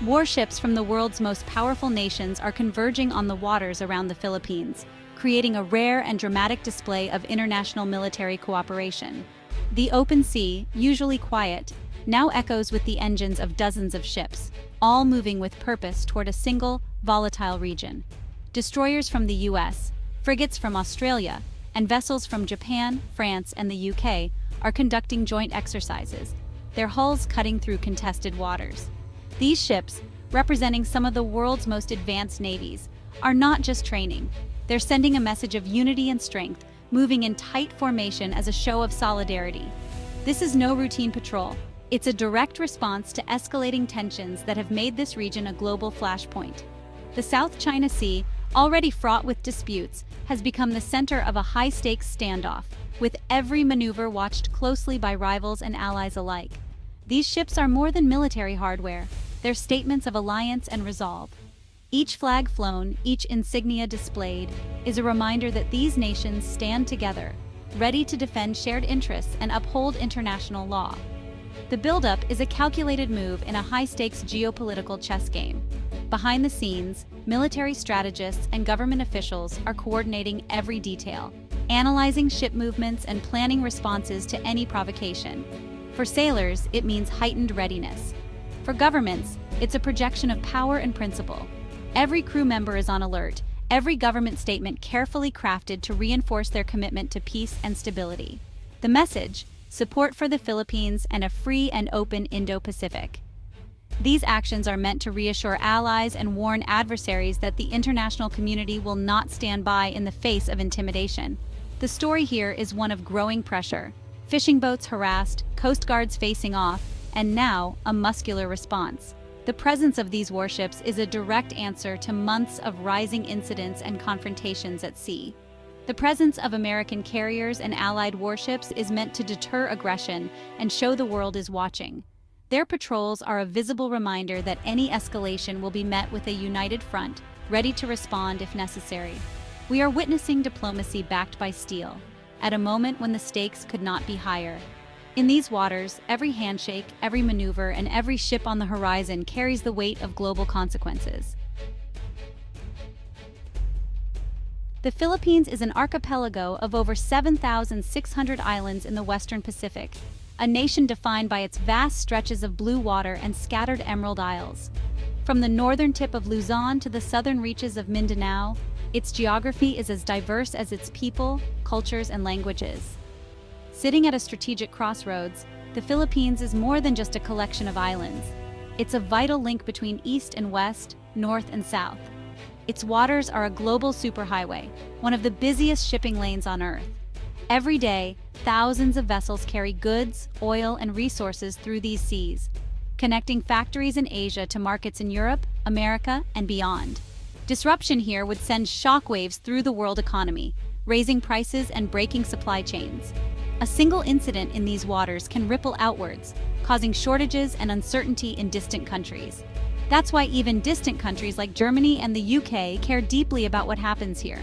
Warships from the world's most powerful nations are converging on the waters around the Philippines, creating a rare and dramatic display of international military cooperation. The open sea, usually quiet, now echoes with the engines of dozens of ships, all moving with purpose toward a single, volatile region. Destroyers from the US, frigates from Australia, and vessels from Japan, France, and the UK are conducting joint exercises, their hulls cutting through contested waters. These ships, representing some of the world's most advanced navies, are not just training. They're sending a message of unity and strength, moving in tight formation as a show of solidarity. This is no routine patrol. It's a direct response to escalating tensions that have made this region a global flashpoint. The South China Sea, already fraught with disputes, has become the center of a high-stakes standoff, with every maneuver watched closely by rivals and allies alike. These ships are more than military hardware. They're statements of alliance and resolve. Each flag flown, each insignia displayed, is a reminder that these nations stand together, ready to defend shared interests and uphold international law. The buildup is a calculated move in a high-stakes geopolitical chess game. Behind the scenes, military strategists and government officials are coordinating every detail, analyzing ship movements and planning responses to any provocation. For sailors, it means heightened readiness. For governments, it's a projection of power and principle. Every crew member is on alert, every government statement carefully crafted to reinforce their commitment to peace and stability. The message: support for the Philippines and a free and open Indo-Pacific. These actions are meant to reassure allies and warn adversaries that the international community will not stand by in the face of intimidation. The story here is one of growing pressure. Fishing boats harassed, coast guards facing off, and now a muscular response. The presence of these warships is a direct answer to months of rising incidents and confrontations at sea. The presence of American carriers and allied warships is meant to deter aggression and show the world is watching. Their patrols are a visible reminder that any escalation will be met with a united front, ready to respond if necessary. We are witnessing diplomacy backed by steel, at a moment when the stakes could not be higher. In these waters, every handshake, every maneuver, and every ship on the horizon carries the weight of global consequences. The Philippines is an archipelago of over 7,600 islands in the Western Pacific, a nation defined by its vast stretches of blue water and scattered emerald isles. From the northern tip of Luzon to the southern reaches of Mindanao, its geography is as diverse as its people, cultures, and languages. Sitting at a strategic crossroads, the Philippines is more than just a collection of islands. It's a vital link between east and west, north and south. Its waters are a global superhighway, one of the busiest shipping lanes on Earth. Every day, thousands of vessels carry goods, oil, and resources through these seas, connecting factories in Asia to markets in Europe, America, and beyond. Disruption here would send shockwaves through the world economy, raising prices and breaking supply chains. A single incident in these waters can ripple outwards, causing shortages and uncertainty in distant countries. That's why even distant countries like Germany and the UK care deeply about what happens here.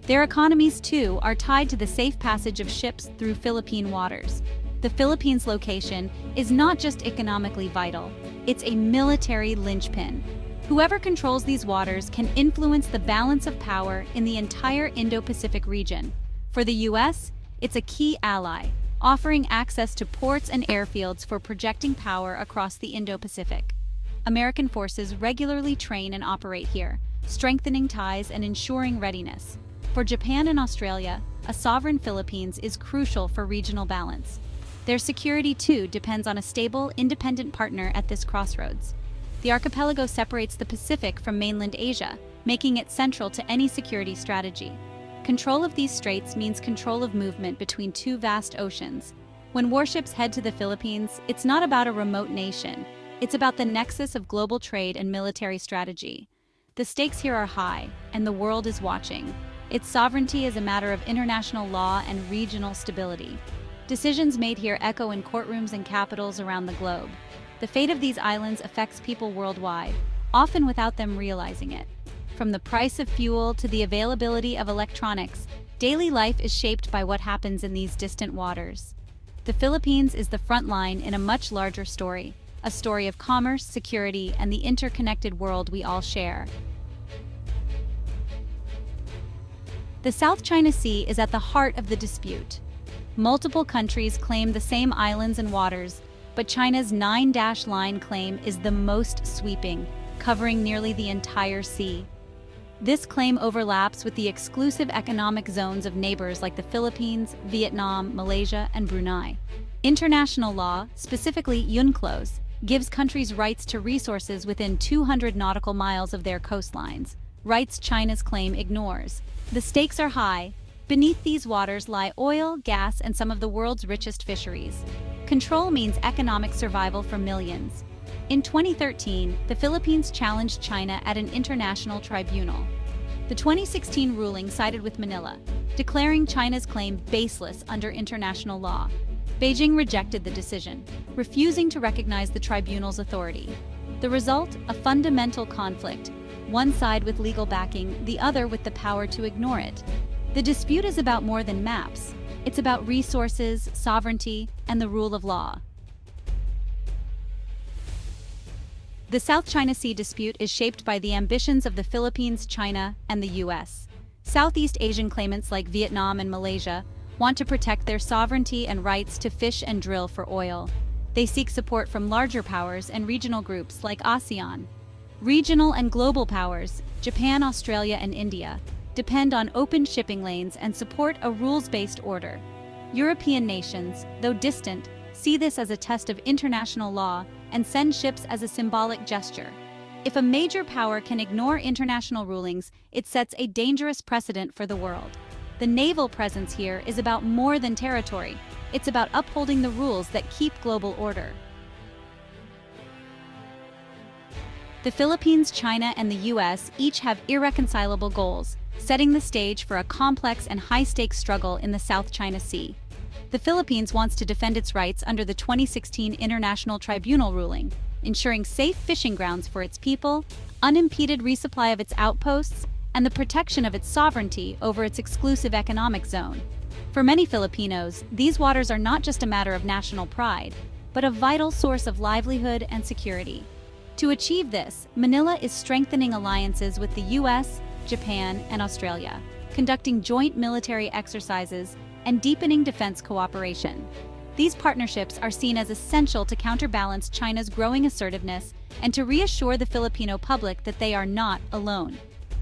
Their economies, too, are tied to the safe passage of ships through Philippine waters. The Philippines' location is not just economically vital, it's a military linchpin. Whoever controls these waters can influence the balance of power in the entire Indo-Pacific region. For the US, it's a key ally, offering access to ports and airfields for projecting power across the Indo-Pacific. American forces regularly train and operate here, strengthening ties and ensuring readiness. For Japan and Australia, a sovereign Philippines is crucial for regional balance. Their security, too, depends on a stable, independent partner at this crossroads. The archipelago separates the Pacific from mainland Asia, making it central to any security strategy. Control of these straits means control of movement between two vast oceans. When warships head to the Philippines, it's not about a remote nation. It's about the nexus of global trade and military strategy. The stakes here are high, and the world is watching. Its sovereignty is a matter of international law and regional stability. Decisions made here echo in courtrooms and capitals around the globe. The fate of these islands affects people worldwide, often without them realizing it. From the price of fuel to the availability of electronics, daily life is shaped by what happens in these distant waters. The Philippines is the front line in a much larger story, a story of commerce, security, and the interconnected world we all share. The South China Sea is at the heart of the dispute. Multiple countries claim the same islands and waters, but China's 9-line claim is the most sweeping, covering nearly the entire sea. This claim overlaps with the exclusive economic zones of neighbors like the Philippines, Vietnam, Malaysia, and Brunei. International law, specifically UNCLOS, gives countries rights to resources within 200 nautical miles of their coastlines, rights China's claim ignores. The stakes are high. Beneath these waters lie oil, gas, and some of the world's richest fisheries. Control means economic survival for millions. In 2013, the Philippines challenged China at an international tribunal. The 2016 ruling sided with Manila, declaring China's claim baseless under international law. Beijing rejected the decision, refusing to recognize the tribunal's authority. The result, a fundamental conflict, one side with legal backing, the other with the power to ignore it. The dispute is about more than maps. It's about resources, sovereignty, and the rule of law. The South China Sea dispute is shaped by the ambitions of the Philippines, China, and the U.S. Southeast Asian claimants like Vietnam and Malaysia want to protect their sovereignty and rights to fish and drill for oil. They seek support from larger powers and regional groups like ASEAN. Regional and global powers, Japan, Australia, and India, depend on open shipping lanes and support a rules-based order. European nations, though distant, see this as a test of international law and send ships as a symbolic gesture. If a major power can ignore international rulings, it sets a dangerous precedent for the world. The naval presence here is about more than territory. It's about upholding the rules that keep global order. The Philippines, China, and the U.S. each have irreconcilable goals, setting the stage for a complex and high-stakes struggle in the South China Sea. The Philippines wants to defend its rights under the 2016 International Tribunal ruling, ensuring safe fishing grounds for its people, unimpeded resupply of its outposts, and the protection of its sovereignty over its exclusive economic zone. For many Filipinos, these waters are not just a matter of national pride, but a vital source of livelihood and security. To achieve this, Manila is strengthening alliances with the U.S., Japan, and Australia, conducting joint military exercises and deepening defense cooperation. These partnerships are seen as essential to counterbalance China's growing assertiveness and to reassure the Filipino public that they are not alone.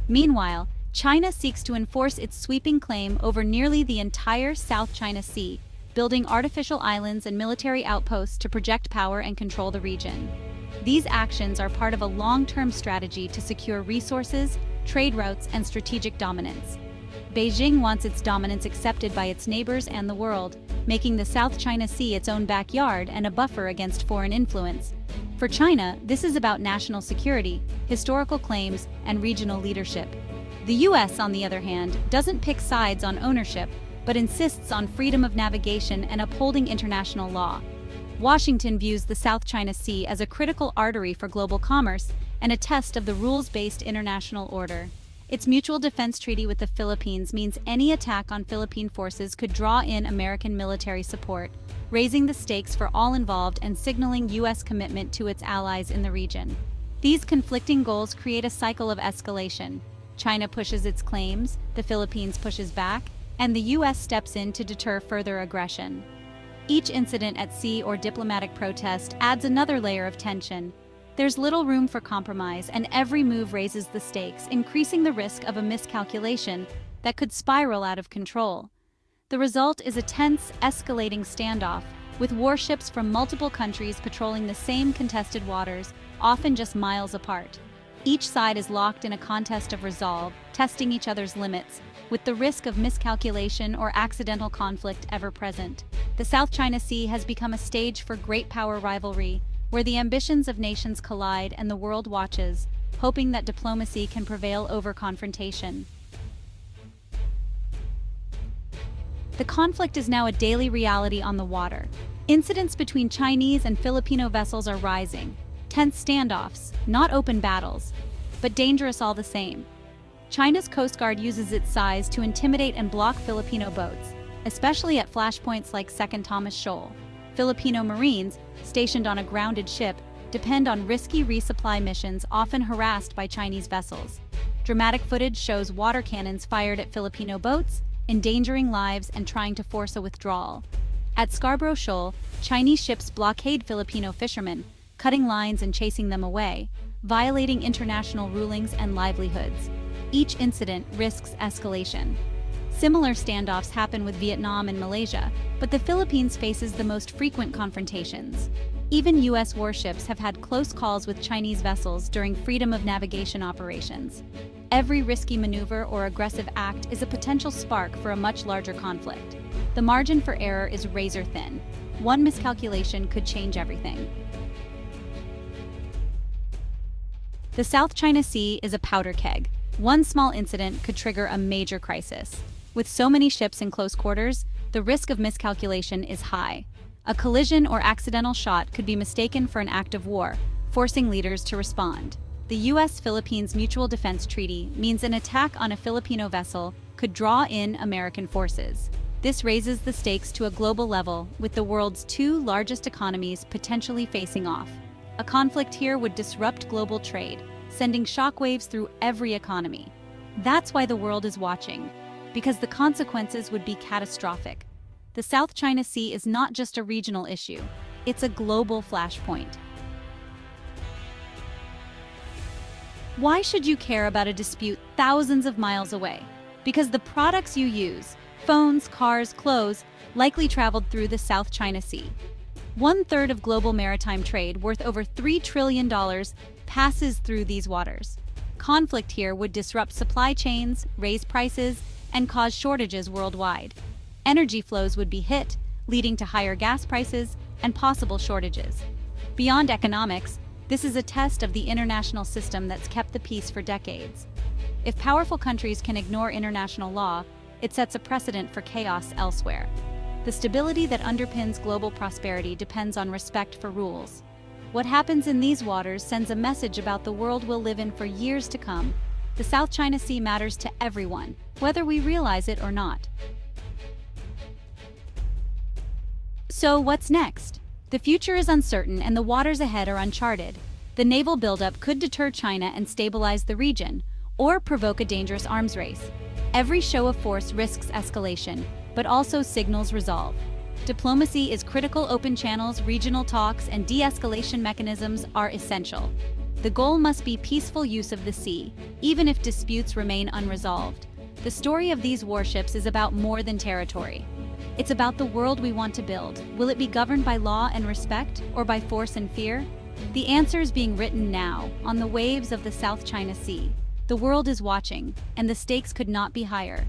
Meanwhile, China seeks to enforce its sweeping claim over nearly the entire South China Sea, building artificial islands and military outposts to project power and control the region. These actions are part of a long-term strategy to secure resources, trade routes, and strategic dominance. Beijing wants its dominance accepted by its neighbors and the world, making the South China Sea its own backyard and a buffer against foreign influence. For China, this is about national security, historical claims, and regional leadership. The U.S., on the other hand, doesn't pick sides on ownership, but insists on freedom of navigation and upholding international law. Washington views the South China Sea as a critical artery for global commerce and a test of the rules-based international order. Its mutual defense treaty with the Philippines means any attack on Philippine forces could draw in American military support, raising the stakes for all involved and signaling U.S. commitment to its allies in the region. These conflicting goals create a cycle of escalation. China pushes its claims, the Philippines pushes back, and the U.S. steps in to deter further aggression. Each incident at sea or diplomatic protest adds another layer of tension. There's little room for compromise, and every move raises the stakes, increasing the risk of a miscalculation that could spiral out of control. The result is a tense, escalating standoff, with warships from multiple countries patrolling the same contested waters, often just miles apart. Each side is locked in a contest of resolve, testing each other's limits, with the risk of miscalculation or accidental conflict ever present. The South China Sea has become a stage for great power rivalry, where the ambitions of nations collide and the world watches, hoping that diplomacy can prevail over confrontation. The conflict is now a daily reality on the water. Incidents between Chinese and Filipino vessels are rising. Tense standoffs, not open battles, but dangerous all the same. China's Coast Guard uses its size to intimidate and block Filipino boats, especially at flashpoints like Second Thomas Shoal. Filipino Marines, stationed on a grounded ship, depend on risky resupply missions often harassed by Chinese vessels. Dramatic footage shows water cannons fired at Filipino boats, endangering lives and trying to force a withdrawal. At Scarborough Shoal, Chinese ships blockade Filipino fishermen, cutting lines and chasing them away, violating international rulings and livelihoods. Each incident risks escalation. Similar standoffs happen with Vietnam and Malaysia, but the Philippines faces the most frequent confrontations. Even U.S. warships have had close calls with Chinese vessels during freedom of navigation operations. Every risky maneuver or aggressive act is a potential spark for a much larger conflict. The margin for error is razor thin. One miscalculation could change everything. The South China Sea is a powder keg. One small incident could trigger a major crisis. With so many ships in close quarters, the risk of miscalculation is high. A collision or accidental shot could be mistaken for an act of war, forcing leaders to respond. The U.S.-Philippines Mutual Defense Treaty means an attack on a Filipino vessel could draw in American forces. This raises the stakes to a global level, with the world's two largest economies potentially facing off. A conflict here would disrupt global trade, sending shockwaves through every economy. That's why the world is watching, because the consequences would be catastrophic. The South China Sea is not just a regional issue, it's a global flashpoint. Why should you care about a dispute thousands of miles away? Because the products you use, phones, cars, clothes, likely traveled through the South China Sea. 1/3 of global maritime trade, worth over $3 trillion, passes through these waters. Conflict here would disrupt supply chains, raise prices, and cause shortages worldwide. Energy flows would be hit, leading to higher gas prices and possible shortages. Beyond economics, this is a test of the international system that's kept the peace for decades. If powerful countries can ignore international law, it sets a precedent for chaos elsewhere. The stability that underpins global prosperity depends on respect for rules. What happens in these waters sends a message about the world we'll live in for years to come. The South China Sea matters to everyone, whether we realize it or not. So what's next? The future is uncertain and the waters ahead are uncharted. The naval buildup could deter China and stabilize the region, or provoke a dangerous arms race. Every show of force risks escalation, but also signals resolve. Diplomacy is critical. Open channels, regional talks, and de-escalation mechanisms are essential. The goal must be peaceful use of the sea, even if disputes remain unresolved. The story of these warships is about more than territory. It's about the world we want to build. Will it be governed by law and respect, or by force and fear? The answer is being written now, on the waves of the South China Sea. The world is watching, and the stakes could not be higher.